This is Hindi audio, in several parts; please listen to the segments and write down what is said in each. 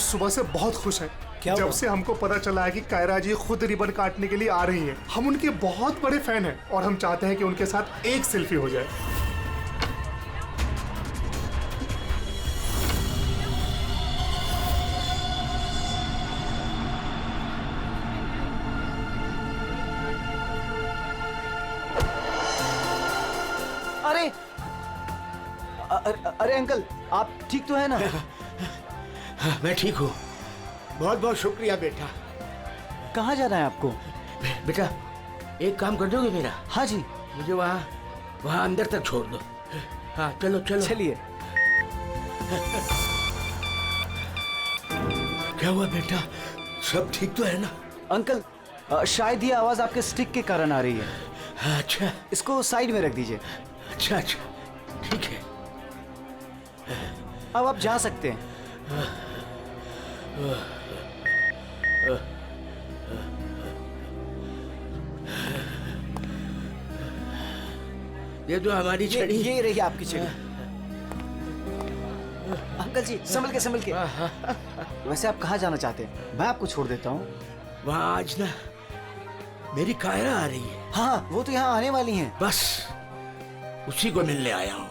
सुबह से बहुत खुश हैं। क्या जब हुआ? से हमको पता चला है कि कायरा जी खुद रिबन काटने के लिए आ रही हैं। हम उनके बहुत बड़े फैन हैं और हम चाहते हैं कि उनके साथ एक सेल्फी हो जाए। अरे अरे अंकल, आप ठीक तो है ना? हाँ, मैं ठीक हूँ। बहुत बहुत शुक्रिया बेटा। कहाँ जाना है आपको? बेटा एक काम कर दोगे मेरा? हाँ जी। मुझे वहाँ अंदर तक छोड़ दो। हाँ चलो चलो। चलिए। क्या हुआ बेटा, सब ठीक तो है ना? अंकल, शायद ये आवाज आपके स्टिक के कारण आ रही है। हाँ, अच्छा इसको साइड में रख दीजिए। अच्छा अच्छा ठीक है। अब आप जा सकते हैं। ये तो हमारी छड़ी। ये रही आपकी छड़ी। अंकल जी संभल के। वैसे आप कहाँ जाना चाहते हैं? मैं आपको छोड़ देता हूँ। वहाँ आज ना मेरी कायरा आ रही है। हाँ, वो तो यहाँ आने वाली हैं। बस उसी को मिलने आया हूँ।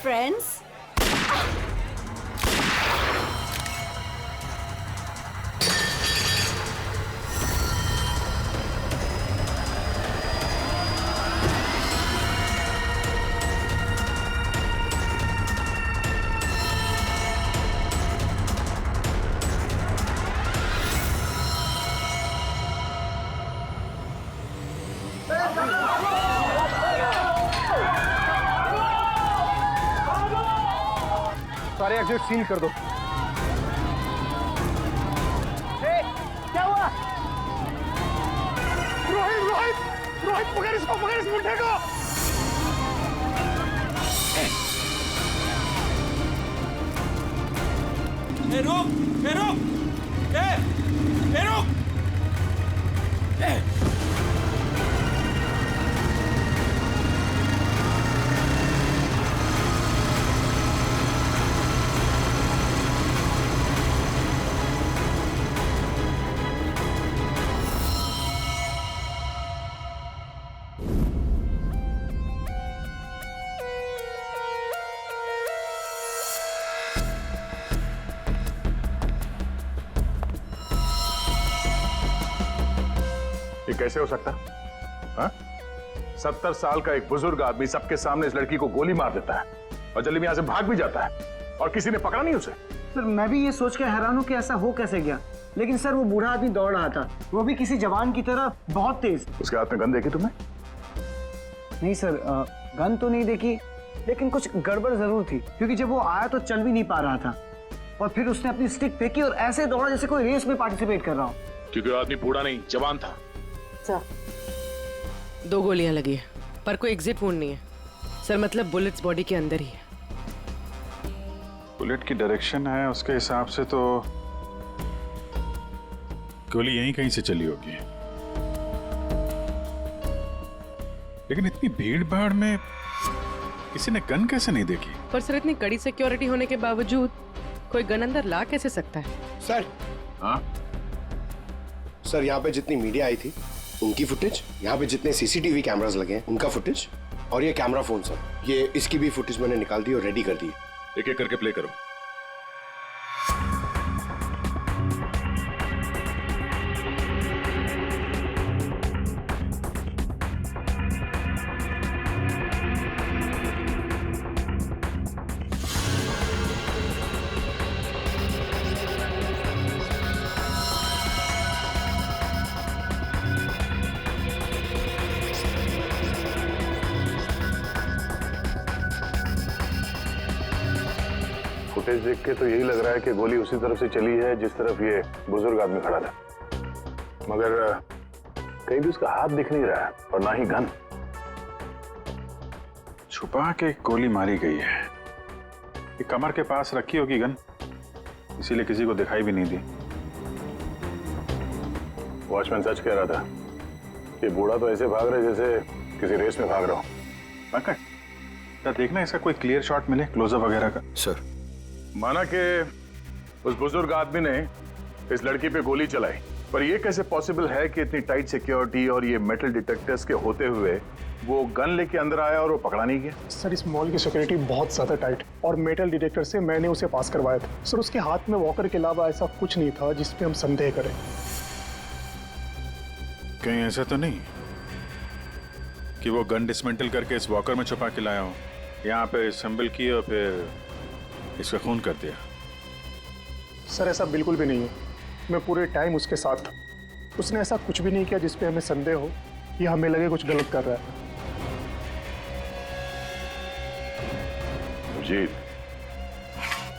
Friends? सारे एग्जिट सील कर दो। क्या हुआ? रोहित पकड़ इस मुंडे को। रुक। ये कैसे हो सकता? हाँ? 70 साल का एक बुजुर्ग आदमी सबके सामने इस लड़की को गोली मार देता है और जल्दी में यहां से भाग भी जाता है और किसी ने पकड़ा नहीं उसे। सर मैं भी ये सोच के हैरान हूं कि ऐसा हो कैसे गया, लेकिन सर वो बूढ़ा आदमी दौड़ रहा था, वो भी किसी जवान की तरह बहुत तेज। उसके हाथ में गन देखी तुमने? नहीं सर, गन तो नहीं देखी, लेकिन कुछ गड़बड़ जरूर थी, क्योंकि जब वो आया तो चल भी नहीं पा रहा था और फिर उसने अपनी स्टिक फेंकी और ऐसे दौड़ा जैसे कोई रेस में पार्टिसिपेट कर रहा हो। क्योंकि वो आदमी बूढ़ा नहीं जवान था। सर 2 गोलियां लगी है पर कोई एग्जिट वुंड नहीं है। सर मतलब बुलेट्स बॉडी के अंदर ही है। बुलेट की डायरेक्शन है उसके हिसाब से तो गोली यहीं कहीं से चली होगी, लेकिन इतनी भीड़ भाड़ में किसी ने गन कैसे नहीं देखी? पर सर इतनी कड़ी सिक्योरिटी होने के बावजूद कोई गन अंदर ला कैसे सकता है? सर, हाँ सर यहाँ पे जितनी मीडिया आई थी उनकी फुटेज, यहाँ पे जितने सीसीटीवी कैमरास लगे हैं उनका फुटेज, और ये कैमरा फोन सर, ये इसकी भी फुटेज मैंने निकाल दी और रेडी कर दी। एक एक करके प्ले करो। फुटेज देख के तो यही लग रहा है कि गोली उसी तरफ से चली है जिस तरफ ये बुजुर्ग आदमी खड़ा था, मगर कहीं भी उसका हाथ दिख नहीं रहा है और ना ही गन। छुपा के गोली मारी गई है। ये कमर के पास रखी होगी गन, इसीलिए किसी को दिखाई भी नहीं दी। वॉचमैन सच कह रहा था कि बूढ़ा तो ऐसे भाग रहा है जैसे किसी रेस में भाग रहा हो। क्या देखना इसका कोई क्लियर शॉट मिले, क्लोजअप वगैरह का? सर, माना कि उस बुजुर्ग आदमी ने इस लड़की पे गोली चलाई, पर यह कैसे पॉसिबल है कि इतनी टाइट सिक्योरिटी और ये मेटल डिटेक्टर्स के होते हुए वो गन लेके अंदर आया और वो पकड़ा नहीं गया? सर इस मॉल की सिक्योरिटी बहुत ज्यादा टाइट और मेटल डिटेक्टर से मैंने उसे पास करवाया था। सर उसके हाथ में वॉकर के अलावा ऐसा कुछ नहीं था जिस पे हम संदेह करें। कहीं ऐसा तो नहीं कि वो गन डिसमेंटल करके इस वॉकर में छुपा के लाया हो, यहाँ पे असेंबल किया और फिर इसका खून कर दिया? सर ऐसा बिल्कुल भी नहीं है, मैं पूरे टाइम उसके साथ था। उसने ऐसा कुछ भी नहीं किया जिस पे हमें संदेह हो या हमें लगे कुछ गलत कर रहा है। जीत,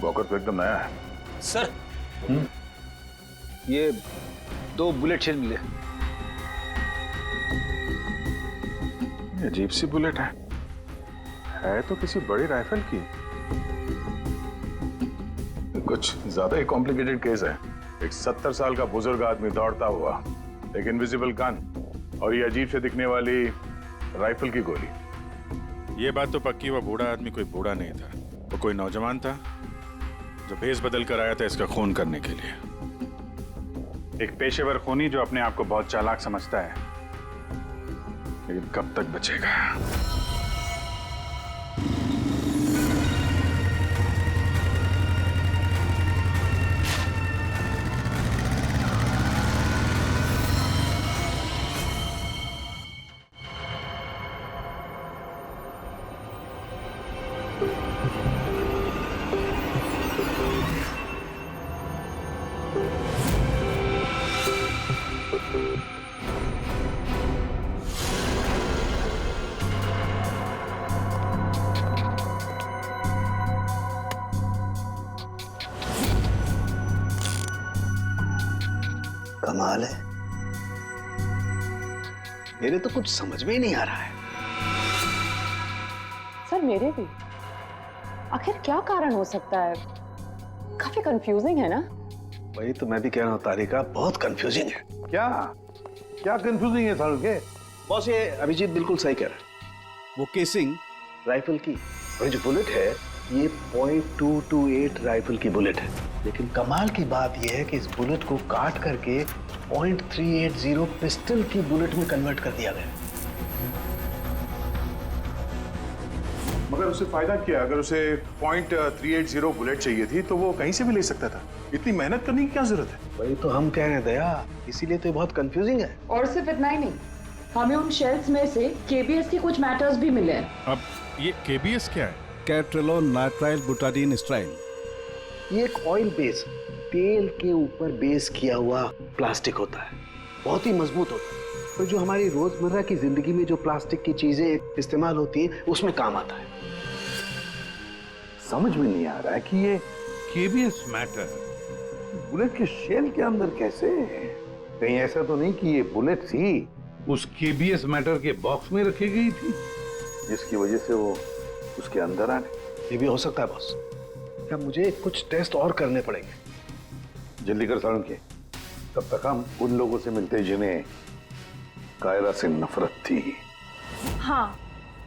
वॉकर तो एकदम नया है। सर, ये 2 बुलेट शेल मिले। ये अजीब सी बुलेट है तो किसी बड़ी राइफल की। कुछ ज्यादा ही कॉम्प्लिकेटेड केस है। एक 70 साल का बुजुर्ग आदमी दौड़ता हुआ, एक इनविजिबल गन और ये अजीब से दिखने वाली राइफल की गोली। ये बात तो पक्की, वो बूढ़ा आदमी कोई बूढ़ा नहीं था, वो कोई नौजवान था जो भेस बदल कर आया था इसका खून करने के लिए। एक पेशेवर खूनी जो अपने आप को बहुत चालाक समझता है, लेकिन कब तक बचेगा? कमाल है, मेरे तो कुछ समझ में ही नहीं आ रहा है। सर मेरे भी। आखिर क्या कारण हो सकता है? काफी कंफ्यूजिंग है ना? वही तो मैं भी कह रहा हूँ तारिका, बहुत कंफ्यूजिंग है। क्या कंफ्यूजिंग है सारुण के? बॉस ये अभिजीत बिल्कुल सही कह रहा है। वो केसिंग राइफल की और जो बुलेट है ये .228 राइफल की बुलेट है, लेकिन कमाल की बात यह है कि इस बुलेट को काट करके .380 पिस्टल की बुलेट में कन्वर्ट कर दिया गया। मगर उसे फायदा क्या? अगर उसे .380 बुलेट चाहिए थी तो वो कहीं से भी ले सकता था। इतनी मेहनत करने की क्या जरूरत है? वही तो हम कह रहे हैं दया, इसीलिए तो बहुत कंफ्यूजिंग है। और सिर्फ इतना ही नहीं, हमें उन शेल्स में से केबीएस के कुछ मैटर्स भी मिले हैं। अब ये केबीएस क्या है? कैट्रेलोन नाइट्राइल बुटाडीन स्ट्राइन। ये एक ऑयल बेस, तेल के ऊपर बेस किया हुआ प्लास्टिक होता है, बहुत ही मजबूत होता है, और जो हमारी रोजमर्रा की जिंदगी में जो प्लास्टिक की चीजें इस्तेमाल होती हैं उसमें काम आता है। समझ में नहीं आ रहा है कि ये केबीएस मैटर बुलेट के शेल के अंदर कैसे? कहीं ऐसा तो नहीं कि ये बुलेट थी उस केबीएस मैटर के बॉक्स में रखी गई थी जिसकी वजह से वो उसके अंदर आ गए। ये भी हो सकता है बॉस। क्या मुझे कुछ टेस्ट और करने पड़ेंगे? जल्दी कर सारण के, तब तक हम उन लोगों से मिलते जिन्हें कायरा से नफरत थी। हाँ,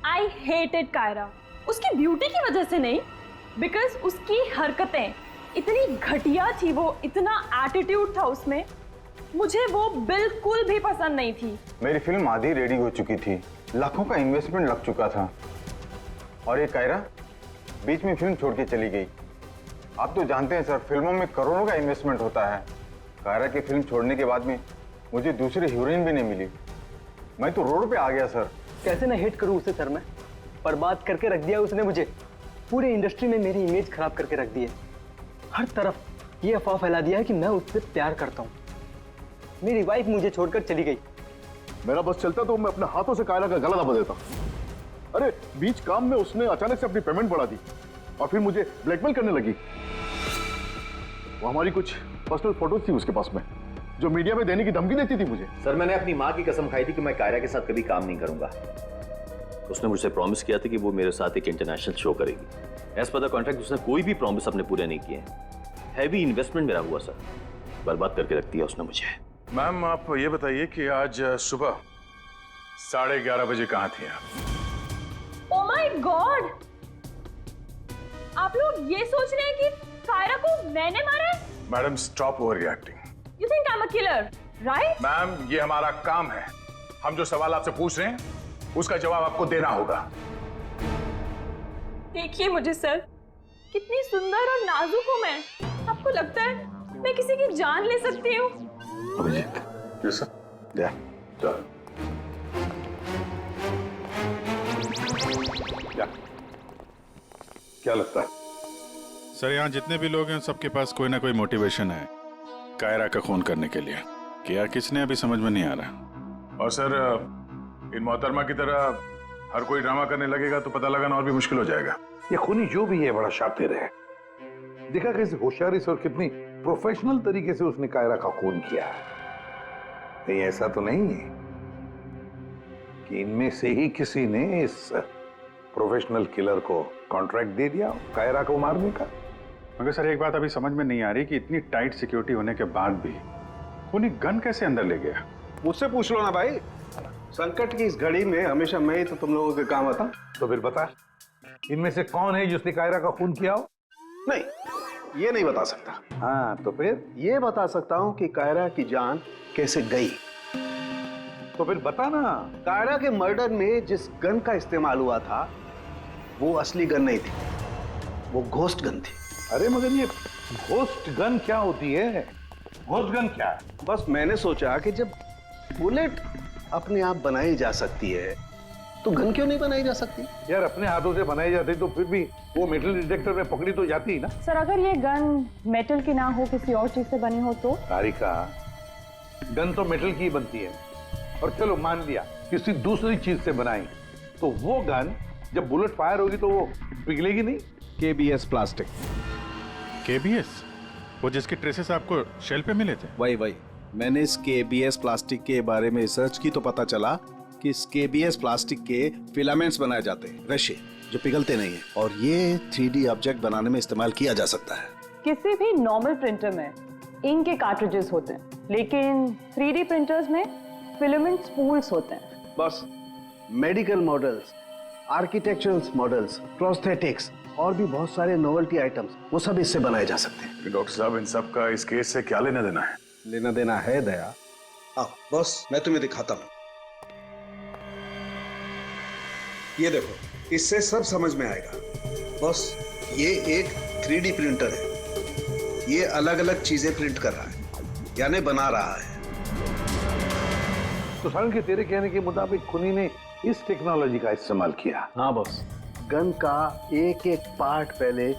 आई हेटेड कायरा। उसकी ब्यूटी की वजह से नहीं, बिकॉज उसकी हरकतें इतनी घटिया थी, वो इतना एटीट्यूड था उसमें, मुझे वो बिल्कुल भी पसंद नहीं थी। मेरी फिल्म आधी रेडी हो चुकी थी, लाखों का इन्वेस्टमेंट लग चुका था, और ये कायरा बीच में फिल्म छोड़ के चली गई। आप तो जानते हैं सर, फिल्मों में करोड़ों का इन्वेस्टमेंट होता है। कायरा की फिल्म छोड़ने के बाद में मुझे दूसरी हीरोइन भी नहीं मिली। मैं तो रोड पे आ गया सर। कैसे ना हेट करूं उसे सर मैं? बर्बाद करके रख दिया उसने मुझे। पूरे इंडस्ट्री में मेरी इमेज खराब करके रख दी है। हर तरफ ये अफवाह फैला दिया है कि मैं उससे प्यार करता हूँ। मेरी वाइफ मुझे छोड़कर चली गई। मेरा बस चलता तो मैं अपने हाथों से कायरा का गला दबा देता। अरे बीच काम में उसने अचानक से अपनी पेमेंट बढ़ा दी और फिर मुझे ब्लैकमेल करने लगी। वो हमारी कुछ पर्सनल फोटोज थी उसके पास में, जो मीडिया में देने की धमकी देती थी मुझे। सर, मैंने अपनी माँ की कसम खाई थी कि मैं कायरा के साथ कभी काम नहीं करूंगा। उसने मुझसे प्रॉमिस किया था कि वो मेरे साथ एक इंटरनेशनल शो करेगी। एज पर द कॉन्ट्रैक्ट उसने कोई भी प्रॉमिस अपने पूरे नहीं किए। हैवी इन्वेस्टमेंट मेरा हुआ सर, बर्बाद करके रख दिया उसने मुझे। मैम आप ये बताइए कि आज सुबह 11:30 बजे कहाँ थी आप? ओह माय गॉड, आप लोग ये सोच रहे हैं कि कायरा को मैंने मारा है? Madam stop over reacting. You think I'm a killer, right? Ma'am ये हमारा काम है, हम जो सवाल आपसे पूछ रहे हैं उसका जवाब आपको देना होगा। देखिए मुझे सर, कितनी सुंदर और नाजुक हूँ मैं। आपको लगता है मैं किसी की जान ले सकती हूँ? Abhijit, yes sir. या, चल। क्या लगता है सर, यहाँ जितने भी लोग हैं सबके पास कोई ना कोई मोटिवेशन है कायरा का खून करने के लिए। क्या किसने अभी समझ में नहीं आ रहा। और सर इन मोहतरमा की तरह हर कोई ड्रामा करने लगेगा तो पता लगाना और भी मुश्किल हो जाएगा। ये खूनी जो भी है बड़ा शातिर है। देखा कैसे होशियारी से और कितनी प्रोफेशनल तरीके से उसने कायरा का खून किया। नहीं ऐसा तो नहीं है कि इनमें से ही किसी ने इस प्रोफेशनल किलर को कॉन्ट्रैक्ट दे दिया कायरा को मारने का। मगर सर एक बात अभी समझ में नहीं आ रही कि इतनी टाइट सिक्योरिटी होने के बाद भी खूनी गन कैसे अंदर ले गया। मुझसे पूछ लो ना भाई, संकट की इस घड़ी में हमेशा मैं ही तो तुम लोगों के काम आता। तो फिर बता, इनमें से कौन है जिसने कायरा का खून किया हो? नहीं, ये नहीं बता सकता। हाँ तो फिर? ये बता सकता हूँ कि कायरा की जान कैसे गई। तो फिर बता ना। कायरा के मर्डर में जिस गन का इस्तेमाल हुआ था वो असली गन नहीं थी, वो घोस्ट गन थी। अरे मगर ये घोस्ट गन क्या होती है? घोस्ट गन क्या है? बस मैंने सोचा कि जब बुलेट अपने आप बनाई जा सकती है तो गन क्यों नहीं बनाई जा सकती? यार अपने हाथों से बनाई जाती तो फिर भी वो मेटल डिटेक्टर में पकड़ी तो जाती ही ना। सर अगर ये गन मेटल की ना हो, किसी और चीज से बनी हो तो? तारिका, गन तो मेटल की ही बनती है। और चलो मान लिया किसी दूसरी चीज से बनाई, तो वो गन जब बुलेट फायर होगी तो वो पिघलेगी नहीं। KBS plastic. KBS? वो जिसके ट्रेसेस आपको शेल पे मिले थे? वही मैंने इस KBS प्लास्टिक के बारे में रिसर्च की तो पता चला कि इस KBS प्लास्टिक के फिलामेंट्स बनाए जाते हैं, रेशे जो पिघलते नहीं है, और ये 3D ऑब्जेक्ट बनाने में इस्तेमाल किया जा सकता है। किसी भी नॉर्मल प्रिंटर में इंक के कार्ट्रिजेस होते हैं, लेकिन 3D प्रिंटर्स में फिलामेंट स्पूल्स होते हैं। बस medical models, architectural models, prosthetics और भी बहुत सारे नोवेल्टी आइटम्स, वो सब इससे बनाए जा सकते हैं। डॉक्टर साहब इन सब का इस केस से क्या लेना देना है? लेना देना है दया। आओ बॉस, मैं तुम्हें दिखाता हूं। ये देखो, इससे सब समझ में आएगा। बॉस ये एक 3D प्रिंटर है, ये अलग अलग चीजें प्रिंट कर रहा है, यानी बना रहा है। तो सारण के तेरे कहने के मुताबिक खूनी ने इस टेक्नोलॉजी का इस्तेमाल किया? हाँ बॉस, गन का एक एक पार्ट पहले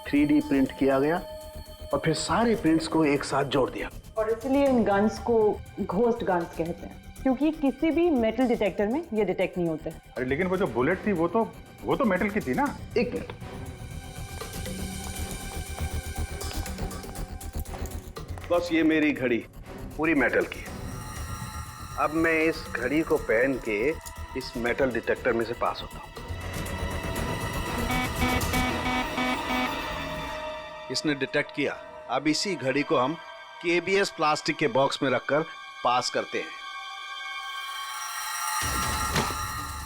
3D प्रिंट किया गया और फिर सारे प्रिंट्स को एक साथ जोड़ दिया। और इसलिए इन गन्स को घोस्ट गन्स कहते हैं, क्योंकि किसी भी मेटल डिटेक्टर में ये डिटेक्ट नहीं होते। अरे लेकिन वो जो बुलेट थी वो तो मेटल की थी ना? एक मिनट, बस ये मेरी घड़ी पूरी मेटल की है। अब मैं इस घड़ी को पहन के इस मेटल डिटेक्टर में से पास होता हूं। इसने डिटेक्ट किया। अब इसी घड़ी को हम केबीएस प्लास्टिक के बॉक्स में रखकर पास करते हैं।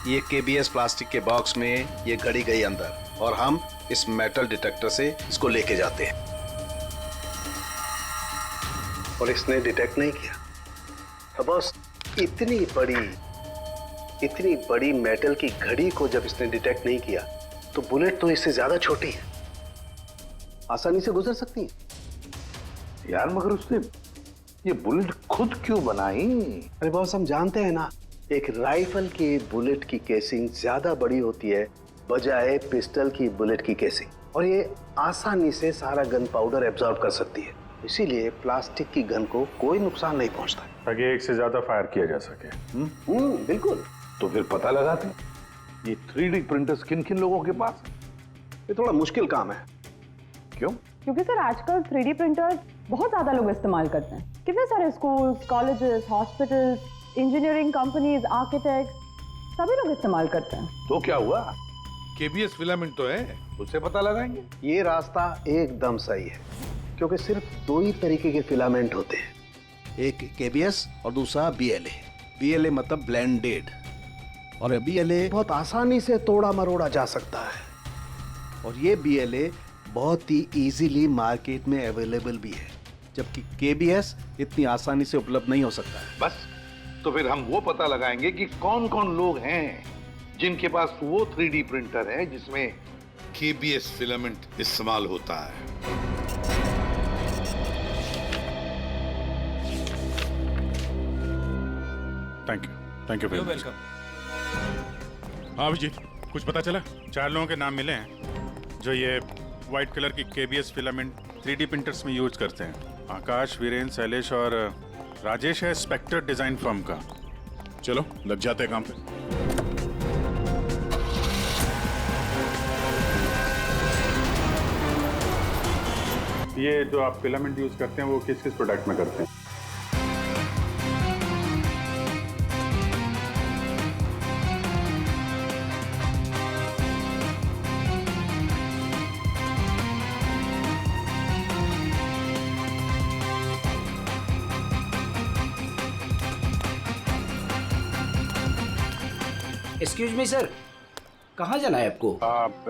ये केबीएस प्लास्टिक के बॉक्स में ये घड़ी गई अंदर और हम इस मेटल डिटेक्टर से इसको लेके जाते हैं। और इसने डिटेक्ट नहीं किया। अब बॉस, इतनी बड़ी मेटल की घड़ी को जब इसने डिटेक्ट नहीं किया तो बुलेट तो इससे ज्यादा छोटी है, आसानी से गुजर सकती है। यार मगर उसने ये बुलेट खुद क्यों बनाई? अरे बॉस, हम जानते हैं ना, एक राइफल की बुलेट की केसिंग ज्यादा बड़ी होती है बजाय पिस्टल की बुलेट की केसिंग, और ये आसानी से सारा गन पाउडर एब्जॉर्ब कर सकती है। इसीलिए प्लास्टिक की गन को कोई नुकसान नहीं पहुंचता, ताकि एक से ज्यादा फायर किया जा सके। बिल्कुल। तो फिर पता लगाते ये 3D प्रिंटर्स किन किन लोगों के पास? ये थोड़ा मुश्किल काम है। क्यों? क्योंकि सर आजकल 3D प्रिंटर्स बहुत ज्यादा लोग इस्तेमाल करते हैं। कितने सारे schools, colleges, hospitals, engineering companies, architect सभी लोग इस्तेमाल करते हैं। तो क्या हुआ? केबीएस फिलामेंट तो है, उससे पता लगाएंगे। ये रास्ता एकदम सही है, क्योंकि सिर्फ 2 ही तरीके के फिलामेंट होते हैं, एक केबीएस और दूसरा बीएलए। बीएलए मतलब ब्लेंडेड, और बीएलए बहुत आसानी से तोड़ा मरोड़ा जा सकता है। और ये बीएलए बहुत ही इजीली मार्केट में अवेलेबल भी है, जबकि केबीएस इतनी आसानी से उपलब्ध नहीं हो सकता है। बस, तो फिर हम वो पता लगाएंगे कि कौन कौन लोग हैं जिनके पास वो 3D प्रिंटर है जिसमें केबीएस फिलामेंट इस्तेमाल होता है। Thank you welcome. हाँ अभिजीत, कुछ पता चला? 4 लोगों के नाम मिले हैं जो ये व्हाइट कलर की केबीएस फिलामेंट 3D प्रिंटर्स में यूज करते हैं। आकाश, वीरेंद्र, शैलेश और राजेश है स्पेक्टर डिजाइन फर्म का। चलो लग जाते हैं काम पे। ये जो आप फिलामेंट यूज करते हैं वो किस किस प्रोडक्ट में करते हैं? एक्सक्यूज मी सर, कहाँ जाना है आपको?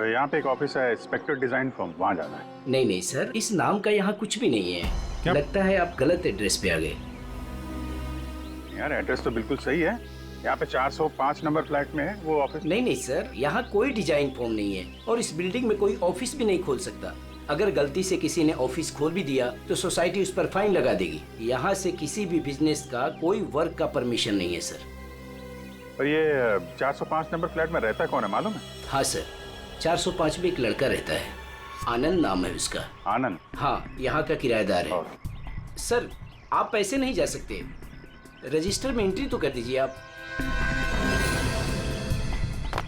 यहाँ पे एक ऑफिस है स्पेक्टर डिजाइन फर्म, वहाँ जाना है। नहीं सर, इस नाम का यहाँ कुछ भी नहीं है। क्या? लगता है आप गलत एड्रेस पे आ गए। यार एड्रेस तो बिल्कुल सही है, यहाँ पे 405 नंबर फ्लैट में है वो ऑफिस। नहीं सर, यहाँ कोई डिजाइन फॉर्म नहीं है और इस बिल्डिंग में कोई ऑफिस भी नहीं खोल सकता। अगर गलती से किसी ने ऑफिस खोल भी दिया तो सोसाइटी उस पर फाइन लगा देगी। यहाँ से किसी भी बिजनेस का कोई वर्क का परमिशन नहीं है सर। और ये 405 नंबर फ्लैट में रहता कौन है मालूम है? हाँ सर, 405 में एक लड़का रहता है, आनंद नाम है उसका। आनंद? हाँ, यहाँ का किराएदार है। सर आप पैसे नहीं जा सकते, रजिस्टर में एंट्री तो कर दीजिए आप।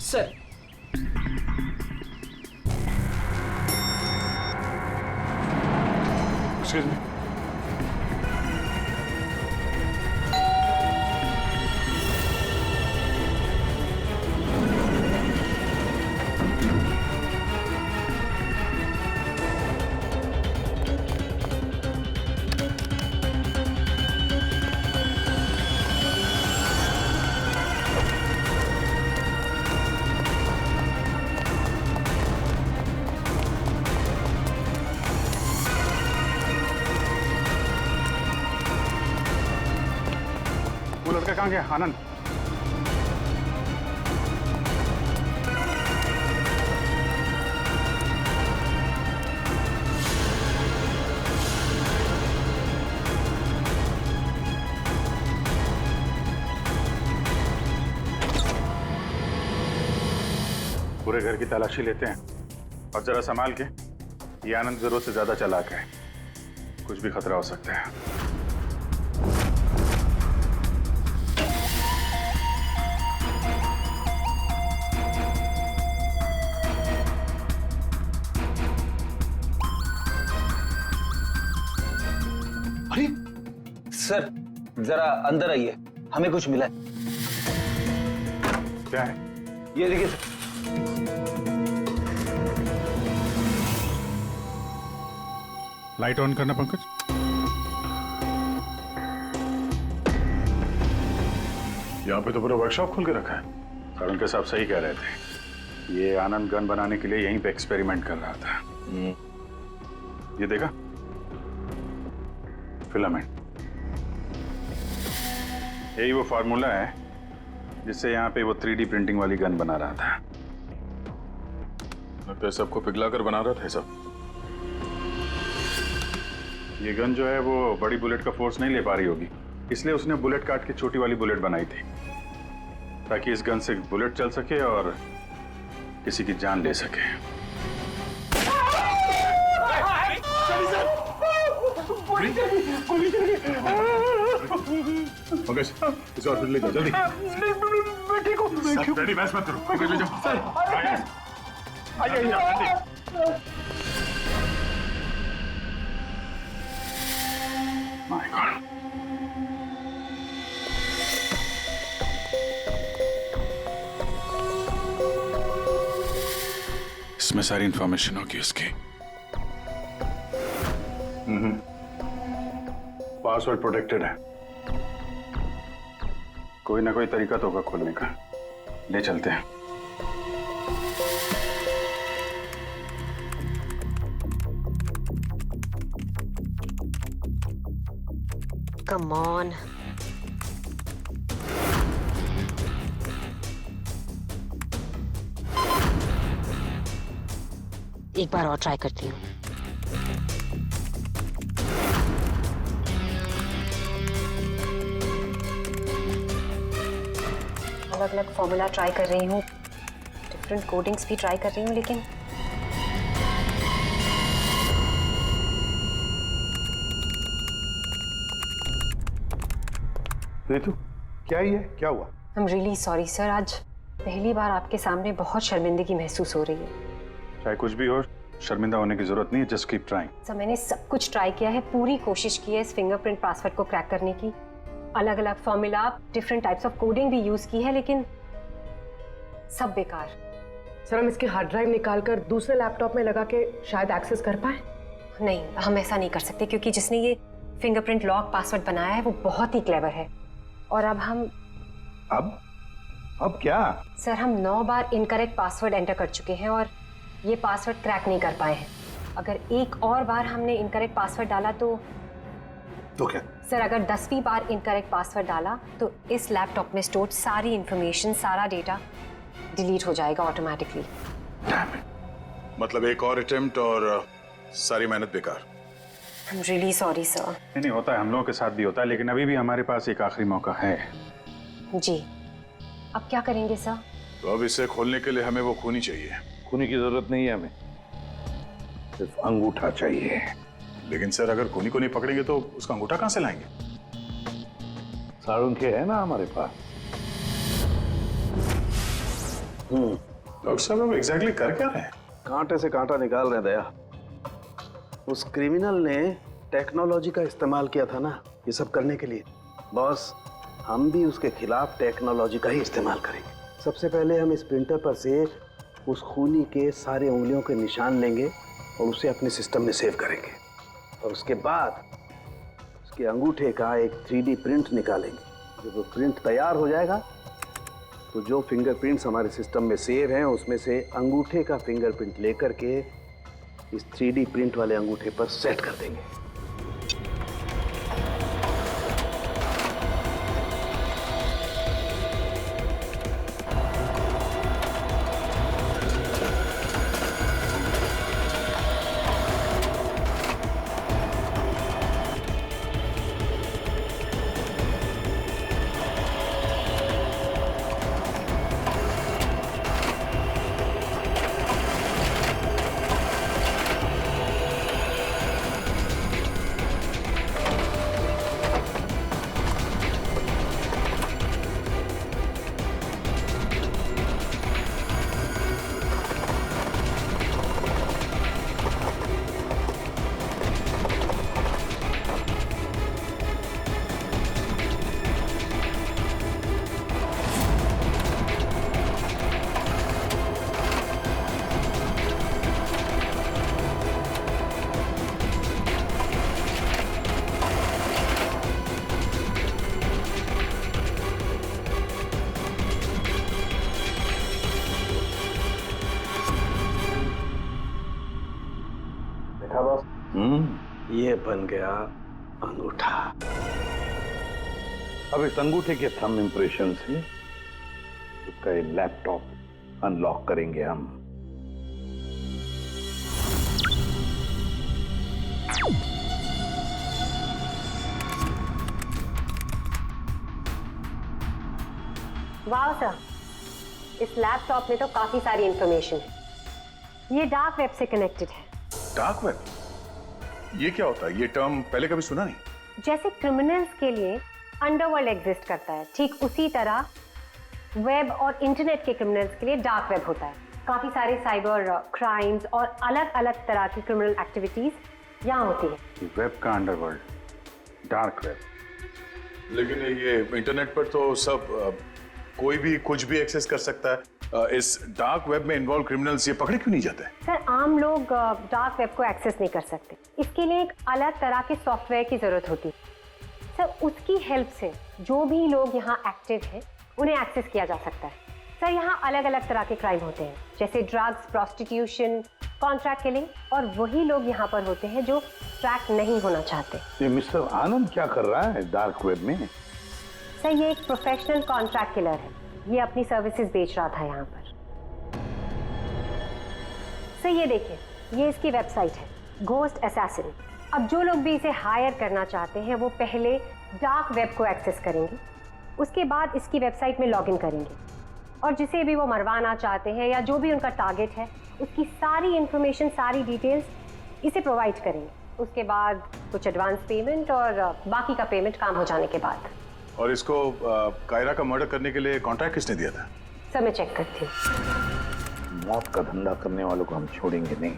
सर एक्सक्यूज मी, वो लड़का कहाँ गया? आनंद? पूरे घर की तलाशी लेते हैं और जरा संभाल के। ये आनंद जरूरत से ज्यादा चालाक है, कुछ भी खतरा हो सकता है। अरे सर, जरा अंदर आइए, हमें कुछ मिला है। क्या है? ये देखिए सर। लाइट ऑन करना पंकज। यहाँ पे तो पूरा वर्कशॉप खोल के रखा है। तरुण के साहब सही कह रहे थे, ये आनंद गन बनाने के लिए यहीं पे एक्सपेरिमेंट कर रहा था। ये देखा, फिलामेंट, यही वो फार्मूला है जिससे यहाँ पे वो 3D प्रिंटिंग वाली गन बना रहा था। लगता है सबको पिघला कर बना रहा था सब। ये गन जो है वो बड़ी बुलेट का फोर्स नहीं ले पा रही होगी, इसलिए उसने बुलेट काट के छोटी वाली बुलेट बनाई थी, ताकि इस गन से बुलेट चल सके और किसी की जान ले सके। पंकज, इसे हॉस्पिटल ले जाओ जल्दी। रेडी, बहस मत करो। पंकज ले जाओ सर। आइए। माय गॉड, इसमें सारी इंफॉर्मेशन होगी उसकी। पासवर्ड प्रोटेक्टेड है, कोई ना कोई तरीका तो होगा खोलने का। ले चलते हैं। Come on. एक बार और ट्राई करती हूँ। अलग अलग फॉर्मूला ट्राई कर रही हूँ, डिफरेंट कोडिंग्स भी ट्राई कर रही हूँ, लेकिन रितु, क्या ही है, क्या हुआ? I'm really sorry सर, आज पहली बार आपके सामने बहुत शर्मिंदगी महसूस हो रही है। चाहे कुछ भी हो, शर्मिंदा होने की जरूरत नहीं है, जस्ट कीप ट्राइंग। सर मैंने सब कुछ ट्राई किया है, पूरी कोशिश की है इस फिंगरप्रिंट पासवर्ड को क्रैक करने की, अलग अलग formula, different types of coding भी यूज की है, लेकिन सब बेकार। सर हम इसकी हार्ड ड्राइव निकाल कर दूसरे लैपटॉप में लगा के शायद एक्सेस कर पाए। नहीं, हम ऐसा नहीं कर सकते, क्योंकि जिसने ये फिंगरप्रिंट लॉक पासवर्ड बनाया है वो बहुत ही क्लेवर है। और अब हम अब क्या? सर हम 9 बार इनकरेक्ट पासवर्ड एंटर कर चुके हैं और ये पासवर्ड क्रैक नहीं कर पाए हैं। अगर एक और बार हमने इनकरेक्ट पासवर्ड डाला तो क्या? सर अगर 10वीं बार इनकरेक्ट पासवर्ड डाला तो इस लैपटॉप में स्टोर्ड सारी इंफॉर्मेशन, सारा डेटा डिलीट हो जाएगा ऑटोमेटिकली। मतलब एक और अटेम्प्ट और सारी मेहनत बेकार। I'm really sorry sir. नहीं होता है, हम लोगों के साथ भी होता है, लेकिन अभी भी हमारे पास एक आखिरी मौका है। जी, अब क्या करेंगे सर? तो अब इसे खोलने के लिए हमें वो खूनी चाहिए। खूनी की जरूरत नहीं है हमें, सिर्फ अंगूठा चाहिए। लेकिन सर अगर खूनी को नहीं पकड़ेंगे तो उसका अंगूठा कहां से लाएंगे? साड़ुन के है ना हमारे पास। डॉक्टर साहब अब एग्जैक्टली कर क्या रहे हैं? कांटे से कांटा निकाल रहे हैं दया। उस क्रिमिनल ने टेक्नोलॉजी का इस्तेमाल किया था ना ये सब करने के लिए। बॉस, हम भी उसके खिलाफ टेक्नोलॉजी का ही इस्तेमाल करेंगे। सबसे पहले हम इस प्रिंटर पर से उस खूनी के सारे उंगलियों के निशान लेंगे और उसे अपने सिस्टम में सेव करेंगे, और उसके बाद उसके अंगूठे का एक 3D प्रिंट निकालेंगे। जब वो प्रिंट तैयार हो जाएगा तो जो फिंगरप्रिंट्स हमारे सिस्टम में सेव हैं उसमें से अंगूठे का फिंगरप्रिंट लेकर के इस 3D प्रिंट वाले अंगूठे पर सेट कर देंगे। अंगूठा बॉस। ये बन गया अंगूठा। अब इस अंगूठे के थंब इंप्रेशन से उसका ये लैपटॉप अनलॉक करेंगे हम। वाह सर, इस लैपटॉप में तो काफी सारी इंफॉर्मेशन है। ये डार्क वेब से कनेक्टेड है। Dark web? ये क्या होता है? ये टर्म पहले कभी सुना नहीं। जैसे क्रिमिनल्स के लिए अंडरवर्ल्ड एग्जिस्ट करता है, ठीक उसी तरह वेब और इंटरनेट के क्रिमिनल्स के लिए डार्क वेब होता है। काफी सारे साइबर क्राइम्स और अलग अलग तरह की क्रिमिनल एक्टिविटीज यहाँ होती है। वेब का अंडरवर्ल्ड, डार्क वेब। लेकिन ये इंटरनेट पर तो सब कोई भी कुछ भी एक्सेस कर सकता है। इस डार्क वेब में इन्वॉल्व क्रिमिनल्स ये पकड़े क्यों नहीं जाते? सर, आम लोग डार्क वेब को एक्सेस नहीं कर सकते। इसके लिए एक अलग तरह के सॉफ्टवेयर की जरूरत होती है। सर, उसकी हेल्प से जो भी लोग यहाँ एक्टिव हैं उन्हें एक्सेस किया जा सकता है। सर, यहाँ अलग अलग तरह के क्राइम होते हैं, जैसे ड्रग्स, प्रोस्टिट्यूशन, कॉन्ट्रैक्ट किलिंग, और वही लोग यहाँ पर होते हैं जो ट्रैक नहीं होना चाहते। ये मिस्टर आनंद क्या कर रहा है डार्क वेब में? सर, ये एक प्रोफेशनल कॉन्ट्रैक्ट किलर है। ये अपनी सर्विसेज बेच रहा था यहाँ पर। सर, ये देखिए, ये इसकी वेबसाइट है, घोस्ट असैसिन। अब जो लोग भी इसे हायर करना चाहते हैं वो पहले डार्क वेब को एक्सेस करेंगे, उसके बाद इसकी वेबसाइट में लॉगिन करेंगे, और जिसे भी वो मरवाना चाहते हैं या जो भी उनका टारगेट है उसकी सारी इंफॉर्मेशन, सारी डिटेल्स इसे प्रोवाइड करेंगे। उसके बाद कुछ एडवांस पेमेंट और बाकी का पेमेंट काम हो जाने के बाद। और इसको कायरा का मर्डर करने के लिए कॉन्ट्रैक्ट किसने दिया था? सर, मैं चेक करती हूँ। मौत का धंधा करने वालों को हम छोड़ेंगे नहीं।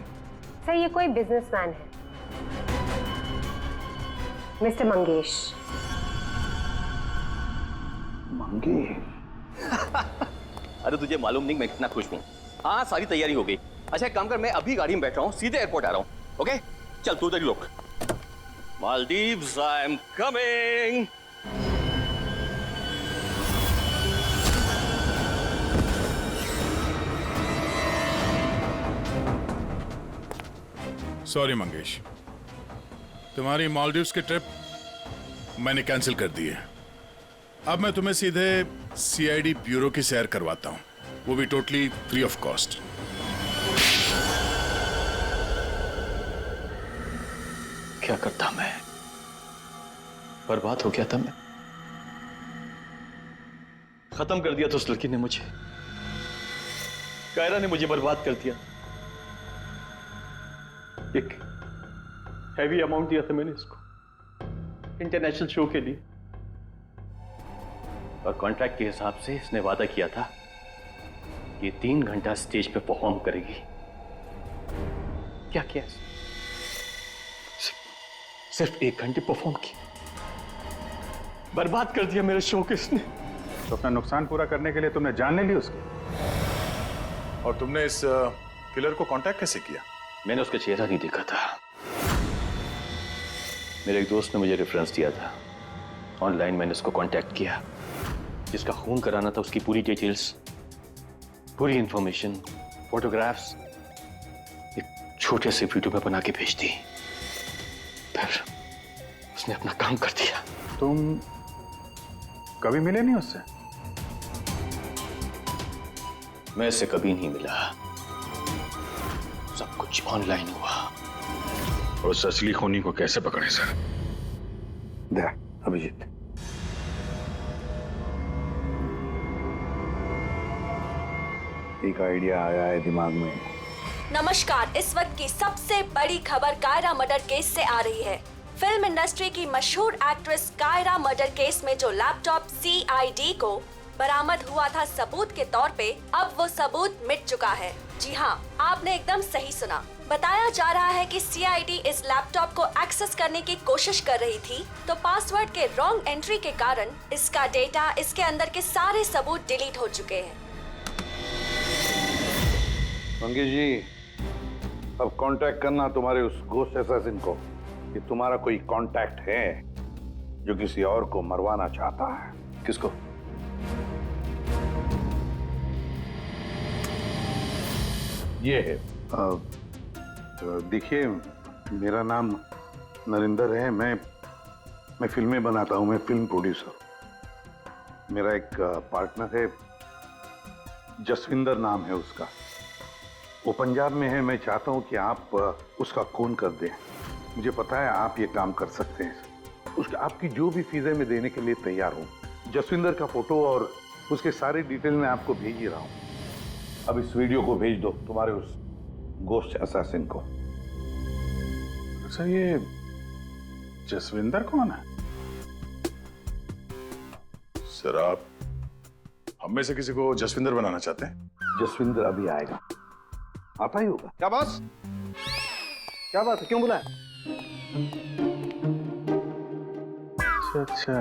सर, ये कोई बिजनेसमैन है, मिस्टर मंगेश। अरे तुझे मालूम नहीं मैं कितना खुश हूँ। हाँ, सारी तैयारी हो गई। अच्छा, एक काम कर, मैं अभी गाड़ी में बैठ रहा हूँ, सीधे एयरपोर्ट आ रहा हूँ। ओके, चल तू उधर ही रुक। Maldives, I am coming. Sorry Mangesh, तुम्हारी मालदीव्स की ट्रिप मैंने कैंसिल कर दी है। अब मैं तुम्हें सीधे सीआईडी ब्यूरो की सैर करवाता हूं, वो भी टोटली फ्री ऑफ कॉस्ट। क्या करता मैं? बर्बाद हो गया था मैं। खत्म कर दिया था उस लड़की ने मुझे। कायरा ने मुझे बर्बाद कर दिया। एक हैवी अमाउंट दिया था मैंने इसको इंटरनेशनल शो के लिए, और कॉन्ट्रैक्ट के हिसाब से इसने वादा किया था कि 3 घंटा स्टेज पे परफॉर्म करेगी। क्या किया? सिर्फ 1 घंटे परफॉर्म की, बर्बाद कर दिया मेरे शो को इसने। तो अपना नुकसान पूरा करने के लिए तुमने जान ले ली उसकी, और तुमने इस किलर को कांटेक्ट कैसे किया? मैंने उसका चेहरा नहीं देखा था। मेरे एक दोस्त ने मुझे रेफरेंस दिया था, ऑनलाइन मैंने उसको कांटेक्ट किया। जिसका खून कराना था उसकी पूरी डिटेल्स, पूरी इंफॉर्मेशन, फोटोग्राफ्स एक छोटे से वीडियो में बना के भेज दी। फिर उसने अपना काम कर दिया। तुम कभी मिले नहीं उससे? मैं इससे कभी नहीं मिला, सब कुछ ऑनलाइन हुआ। और उस असली खूनी को कैसे पकड़े सर? अभिजीत, एक आइडिया आया है दिमाग में। नमस्कार, इस वक्त की सबसे बड़ी खबर कायरा मर्डर केस से आ रही है। फिल्म इंडस्ट्री की मशहूर एक्ट्रेस कायरा मर्डर केस में जो लैपटॉप सीआईडी को बरामद हुआ था सबूत के तौर पे, अब वो सबूत मिट चुका है। जी हाँ, आपने एकदम सही सुना। बताया जा रहा है कि सीआईडी इस लैपटॉप को एक्सेस करने की कोशिश कर रही थी, तो पासवर्ड के रॉन्ग एंट्री के कारण इसका डेटा, इसके अंदर के सारे सबूत डिलीट हो चुके हैं। मंगेश जी, अब कांटेक्ट करना तुम्हारे उस घोस्ट असैसिन को कि तुम्हारा कोई कांटेक्ट है जो किसी और को मरवाना चाहता है। किसको? ये है, देखिए मेरा नाम नरेंद्र है। मैं फिल्में बनाता हूँ। मैं फिल्म प्रोड्यूसर। मेरा एक पार्टनर है, जसविंदर नाम है उसका। वो पंजाब में है। मैं चाहता हूँ कि आप उसका खून कर दें। मुझे पता है आप ये काम कर सकते हैं। उसका आपकी जो भी फीस है मैं देने के लिए तैयार हूँ। जसविंदर का फोटो और उसके सारे डिटेल मैं आपको भेज ही रहा हूँ। अब इस वीडियो को भेज दो तुम्हारे उस गोस्ट असैसिन को। सर ये जसविंदर कौन है? सर आप हम में से किसी को जसविंदर बनाना चाहते हैं? जसविंदर अभी आएगा, आता ही होगा। क्या बॉस? क्या बात है, क्यों बुलाया? अच्छा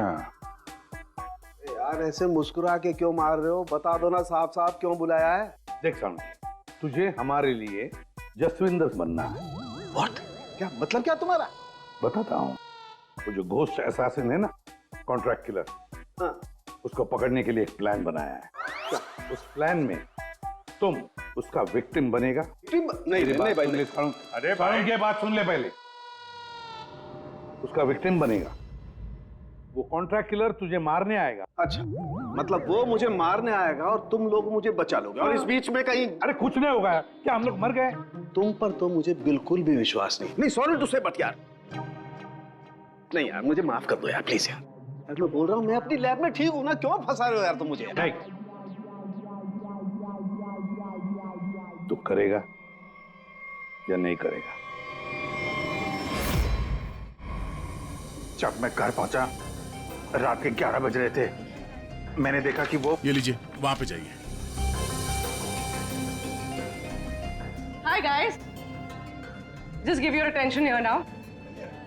यार ऐसे मुस्कुरा के क्यों मार रहे हो? बता दो ना साफ साफ क्यों बुलाया है। देख साउंड, तुझे हमारे लिए जसविंदर बनना है। व्हाट? क्या मतलब क्या तुम्हारा? बताता हूँ। वो जो घोस्ट असैसिन है ना, कॉन्ट्रैक्ट किलर, हाँ। उसको पकड़ने के लिए एक प्लान बनाया है। क्या? उस प्लान में तुम उसका विक्टिम बनेगा। नहीं भाई, अरे भाई ये बात सुन ले पहले। उसका विक्टिम बनेगा। वो कॉन्ट्रैक्ट किलर तुझे मारने आएगा। अच्छा, मतलब वो मुझे मारने आएगा और तुम लोग मुझे बचा लोगे और इस बीच में कहीं। अरे कुछ नहीं होगा। क्या हम लोग मर गए? तुम पर तो मुझे बिल्कुल भी विश्वास नहीं। नहीं सॉरी टू से बट यार, नहीं यार मुझे माफ कर दो यार प्लीज यार। मैं बोल रहा हूँ मैं अपनी लैब में ठीक हूँ ना, क्यों फंसा रहे हो यार तुम मुझे? नहीं, तू करेगा या नहीं करेगा? जब मैं घर पहुंचा रात के 11 बज रहे थे, मैंने देखा कि वो, ये लीजिए वहां पे जाइए। Hi guys, just give your attention here now.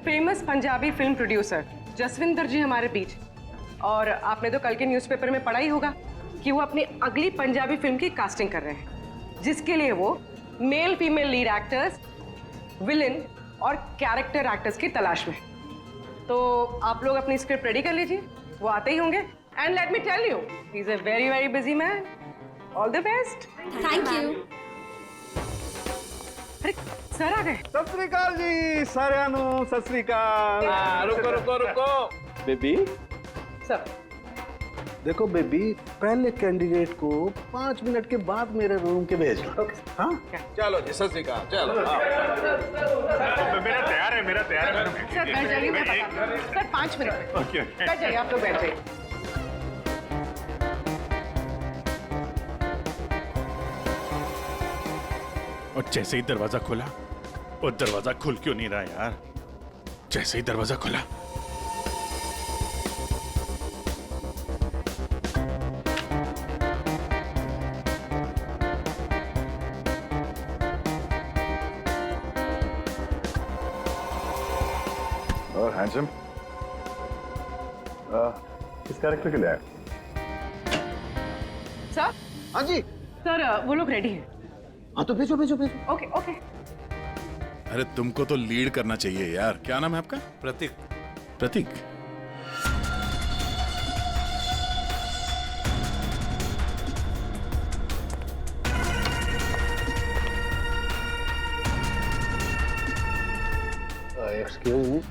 Famous Punjabi film producer Jaswinder ji हमारे बीच। और आपने तो कल के न्यूज़पेपर में पढ़ा ही होगा कि वो अपनी अगली पंजाबी फिल्म की कास्टिंग कर रहे हैं, जिसके लिए वो male female lead actors, villain और कैरेक्टर एक्टर्स की तलाश में। तो आप लोग अपनी स्क्रिप्ट रेडी कर लीजिए, वो आते ही होंगे। And let me tell you, he is a very very busy man. All the best. Thank you. अरे सर आ गए। सत श्री अकाल जी सारियानु, सत श्री अकाल। रुको रुको रुको बेबी। सर देखो बेबी, पहले कैंडिडेट को 5 मिनट के बाद मेरे रूम के भेजना। हाँ चलो जी, सत श्री अकाल। चलो मेरा तैयार है, मेरा तैयार है। सर बैठ जाइए, मैं बताती हूँ। सर 5 मिनट बैठ जाइए, आप लोग बैठ जाइए। और जैसे ही दरवाजा खुला, और दरवाजा खुल क्यों नहीं रहा यार? जैसे ही दरवाजा खुला, और हैंडसम इस कैरेक्टर के लिए आया। सर। हाँ जी सर, वो लोग रेडी हैं। हाँ तो भेजो भेजो भेजो। Okay okay. अरे तुमको तो लीड करना चाहिए यार। क्या नाम है आपका? प्रतीक। प्रतीक। एक्सक्यूज मी,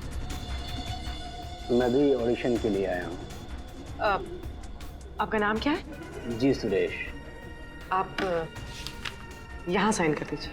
मैं भी ऑडिशन के लिए आया हूँ। आपका नाम क्या है? जी सुरेश। आप यहाँ साइन कर दीजिए।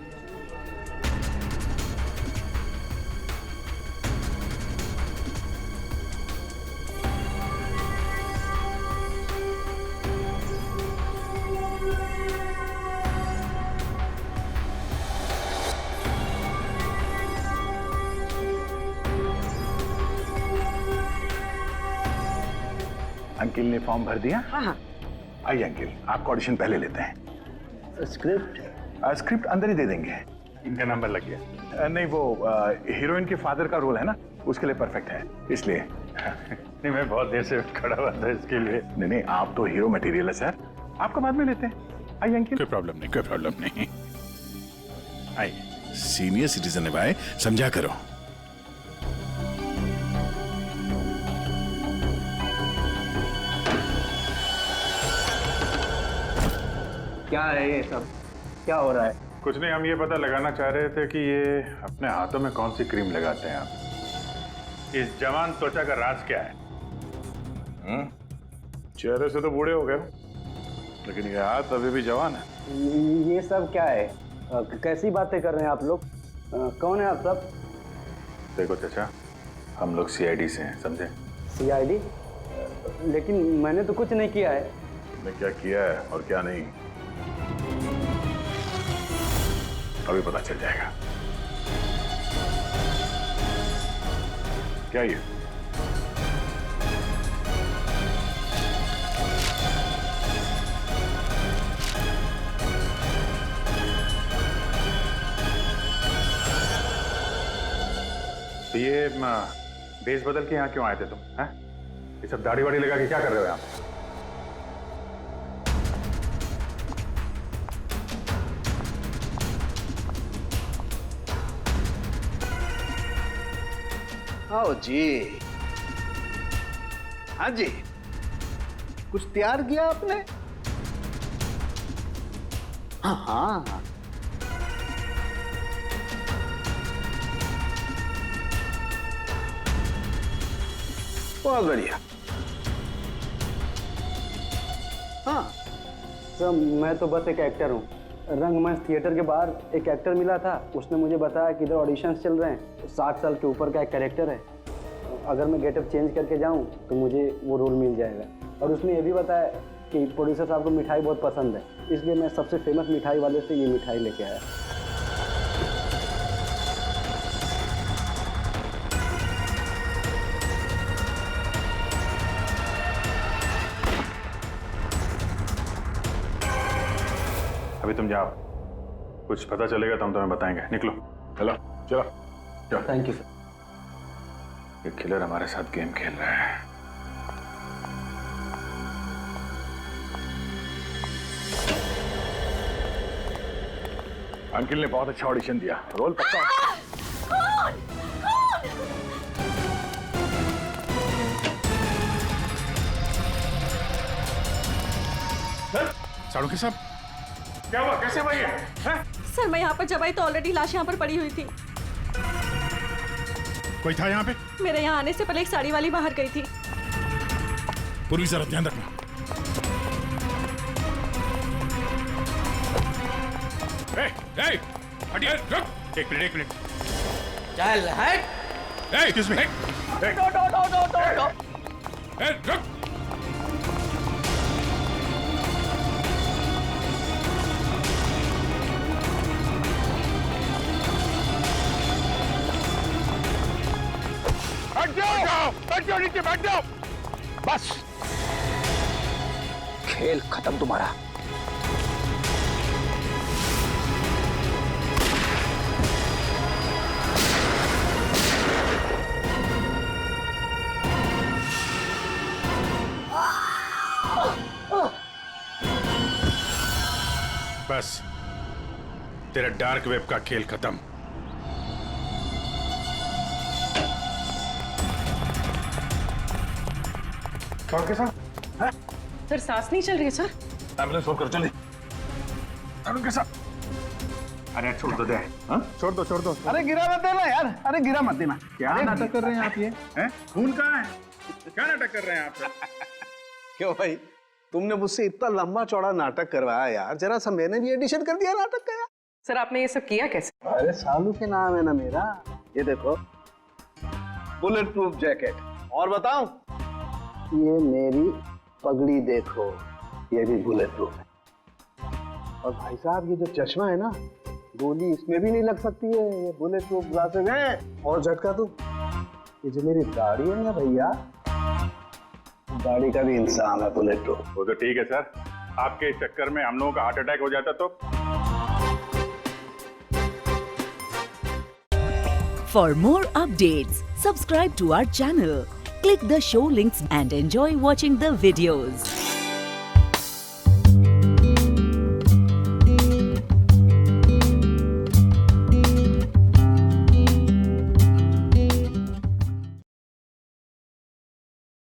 अंकिल ने फॉर्म भर दिया? हाँ हाँ। आइए अंकिल, आपका ऑडिशन पहले लेते हैं। स्क्रिप्ट? स्क्रिप्ट अंदर ही दे देंगे। इनका नंबर लग गया। नहीं, वो हीरोइन के फादर का रोल है ना, उसके लिए परफेक्ट है, इसलिए। नहीं, मैं बहुत देर से खड़ा हुआ था इसके लिए। नहीं नहीं, आप तो हीरो मटेरियल है सर, आपका बाद में लेते हैं। आइए अंकिल। कोई प्रॉब्लम नहीं, कोई प्रॉब्लम नहीं। आइए, सीनियर सिटीजन है भाई, समझा करो। क्या है ये सब? क्या हो रहा है? कुछ नहीं, हम ये पता लगाना चाह रहे थे कि ये अपने हाथों में कौन सी क्रीम लगाते हैं आप। इस जवान त्वचा का राज क्या है? चेहरे से तो बूढ़े हो गए, लेकिन ये हाथ अभी भी जवान है। ये सब क्या है? कैसी बातें कर रहे हैं आप लोग? कौन है आप सब? देखो चाचा, हम लोग सीआईडी से हैं, समझे? सीआईडी? लेकिन मैंने तो कुछ नहीं किया है। तुमने क्या किया है और क्या नहीं, अभी पता चल जाएगा। क्या ये? तो ये बेस बदल के यहाँ क्यों आए थे तुम? हैं? ये सब दाढ़ी वाड़ी लगा के क्या कर रहे हो यहाँ पे? आओ जी। हाँ जी, कुछ तैयार किया आपने? हाँ हाँ, बहुत बढ़िया। हाँ सर, मैं तो बस एक एक्टर हूँ। रंगमंच थिएटर के बाहर एक एक्टर मिला था, उसने मुझे बताया कि इधर ऑडिशंस चल रहे हैं, 60 साल के ऊपर का एक कैरेक्टर है, अगर मैं गेटअप चेंज करके जाऊँ तो मुझे वो रोल मिल जाएगा। और उसने ये भी बताया कि प्रोड्यूसर साहब को मिठाई बहुत पसंद है, इसलिए मैं सबसे फेमस मिठाई वाले से ये मिठाई लेके आया। अभी तुम जाओ, कुछ पता चलेगा तो हम तुम्हें बताएंगे। निकलो, चलो चलो चलो। Thank you sir. ये किलर हमारे साथ गेम खेल रहा है। अंकिल ने बहुत अच्छा ऑडिशन दिया, रोल पक्का। साड़ू साहब, क्या हुआ? कैसे भाई है? सर मैं यहाँ पर जब आई तो ऑलरेडी लाश यहाँ पर पड़ी हुई थी। कोई था यहाँ पे? मेरे यहाँ आने से पहले एक साड़ी वाली बाहर गई थी। पूर्वी जरा ध्यान रखना। हटिए, रुक। एक मिनट। चल हट। Excuse me. रुक। बैठ जाओ नीचे, बैठ जाओ। बस, खेल खत्म तुम्हारा। बस, तेरा डार्क वेब का खेल खत्म। सर सांस नहीं चल रही है सर। एम्बुलेंस फोन करो जल्दी। के साथ। अरे छोड़ दो दे। छोड़ दो। अरे गिरा मत देना यार, अरे गिरा मत देना। क्या नाटक कर रहे हैं आप? ये हैं? खून कहाँ है? क्या नाटक कर रहे हैं आप? क्यों भाई, तुमने मुझसे इतना लंबा चौड़ा नाटक करवाया यार, जरा सा मैंने भी एडिशन कर दिया नाटक का यार। सर आपने ये सब किया कैसे? अरे सालू के नाम है ना मेरा। ये देखो, बुलेट प्रूफ जैकेट। और बताऊं, ये मेरी पगड़ी देखो, ये भी बुलेट प्रूफ है। और भाई साहब, ये जो चश्मा है ना, गोली इसमें भी नहीं लग सकती है, ये बुलेट प्रूफ ग्लासेस हैं। और झटका तू, ये जो मेरी दाढ़ी है ना भैया, दाढ़ी का भी इंसान है बुलेट प्रूफ। वो तो ठीक है सर, आपके चक्कर में हम लोगों का हार्ट अटैक हो जाता तो। For more updates, subscribe to our channel, click the show links and enjoy watching the videos.